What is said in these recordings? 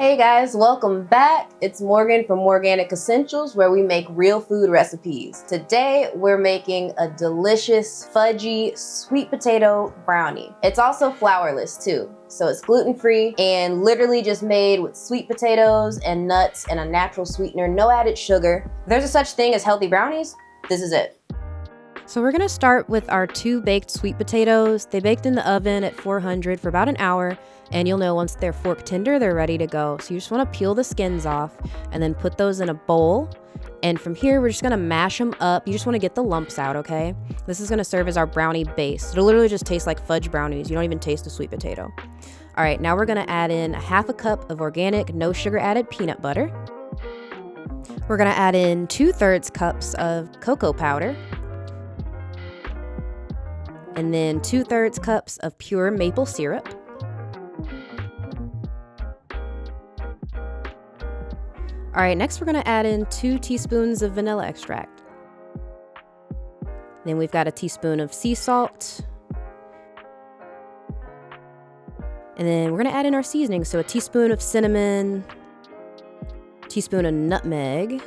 Hey guys, welcome back. It's Morgan from Morganic Essentials, where we make real food recipes. Today, we're making a delicious fudgy sweet potato brownie. It's also flourless too, so it's gluten-free and literally just made with sweet potatoes and nuts and a natural sweetener, no added sugar. If there's a such thing as healthy brownies, this is it. So we're gonna start with our 2 baked sweet potatoes. They baked in the oven at 400 for about an hour, and you'll know once they're fork tender, they're ready to go. So you just wanna peel the skins off and then put those in a bowl. And from here, we're just gonna mash them up. You just wanna get the lumps out, okay? This is gonna serve as our brownie base. It'll literally just taste like fudge brownies. You don't even taste the sweet potato. All right, now we're gonna add in a half a cup of organic, no sugar added peanut butter. We're gonna add in 2/3 cups of cocoa powder. And then 2/3 cups of pure maple syrup. All right, next we're gonna add in 2 teaspoons of vanilla extract. Then we've got a teaspoon of sea salt. And then we're gonna add in our seasoning. So a teaspoon of cinnamon, teaspoon of nutmeg,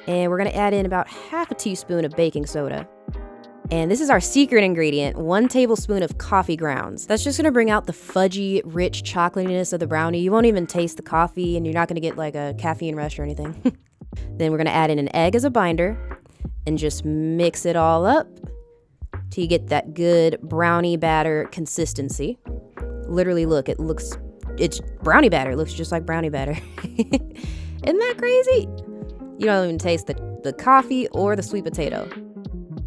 and we're gonna add in about half a teaspoon of baking soda. And this is our secret ingredient, 1 tablespoon of coffee grounds. That's just gonna bring out the fudgy, rich chocolatiness of the brownie. You won't even taste the coffee, and you're not gonna get like a caffeine rush or anything. Then we're gonna add in an egg as a binder and just mix it all up till you get that good brownie batter consistency. Literally, look, it's brownie batter. It looks just like brownie batter. Isn't that crazy? You don't even taste the coffee or the sweet potato.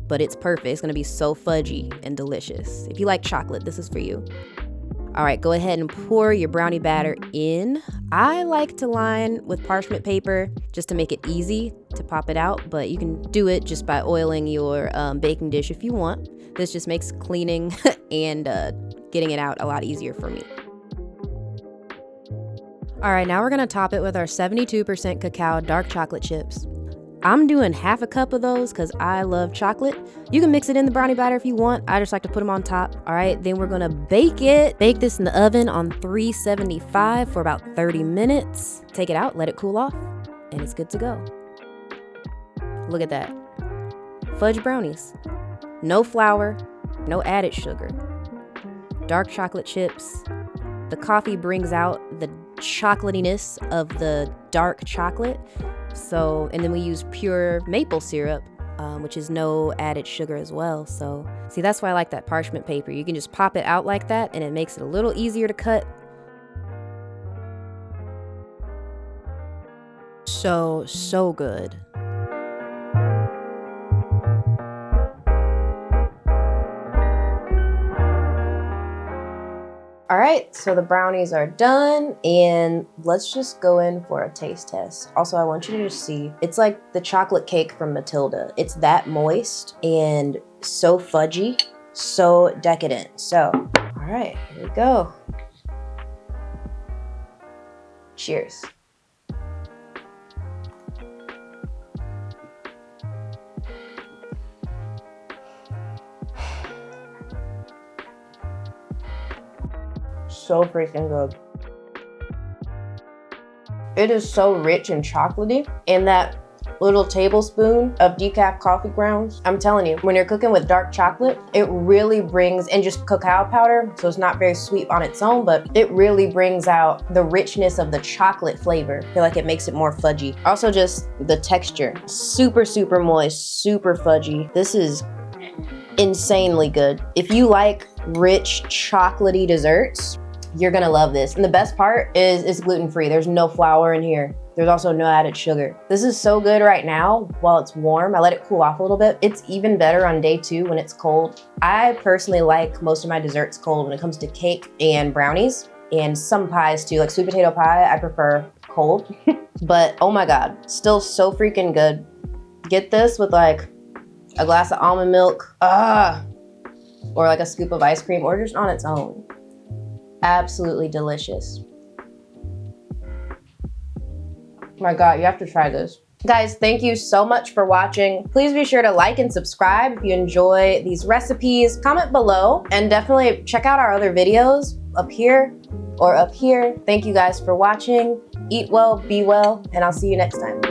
But it's perfect. It's gonna be so fudgy and delicious. If you like chocolate, this is for you. All right, go ahead and pour your brownie batter in. I like to line with parchment paper just to make it easy to pop it out, but you can do it just by oiling your baking dish if you want. This just makes cleaning and getting it out a lot easier for me. All right, now we're gonna top it with our 72% cacao dark chocolate chips. I'm doing half a cup of those because I love chocolate. You can mix it in the brownie batter if you want. I just like to put them on top. All right, then we're gonna bake it. Bake this in the oven on 375 for about 30 minutes. Take it out, let it cool off, and it's good to go. Look at that. Fudge brownies. No flour, no added sugar. Dark chocolate chips. The coffee brings out the chocolatiness of the dark chocolate. So, and then we use pure maple syrup, which is no added sugar as well. So, see, that's why I like that parchment paper. You can just pop it out like that, and it makes it a little easier to cut. So good. All right, so the brownies are done, and let's just go in for a taste test. Also, I want you to just see, it's like the chocolate cake from Matilda. It's that moist and so fudgy, so decadent. So, all right, here we go. Cheers. So freaking good. It is so rich and chocolatey, and that little tablespoon of decaf coffee grounds, I'm telling you, when you're cooking with dark chocolate, it really brings, and just cacao powder, so it's not very sweet on its own, but it really brings out the richness of the chocolate flavor. I feel like it makes it more fudgy. Also just the texture, super moist, super fudgy. This is insanely good. If you like rich chocolatey desserts, you're gonna love this. And the best part is it's gluten-free. There's no flour in here. There's also no added sugar. This is so good right now while it's warm. I let it cool off a little bit. It's even better on day 2 when it's cold. I personally like most of my desserts cold when it comes to cake and brownies and some pies too. Like sweet potato pie, I prefer cold. But oh my God, still so freaking good. Get this with like a glass of almond milk, or like a scoop of ice cream, or just on its own. Absolutely delicious. My God, you have to try this. Guys, thank you so much for watching. Please be sure to like and subscribe if you enjoy these recipes. Comment below, and definitely check out our other videos up here. or up here. Thank you guys for watching. Eat well, be well, and I'll see you next time.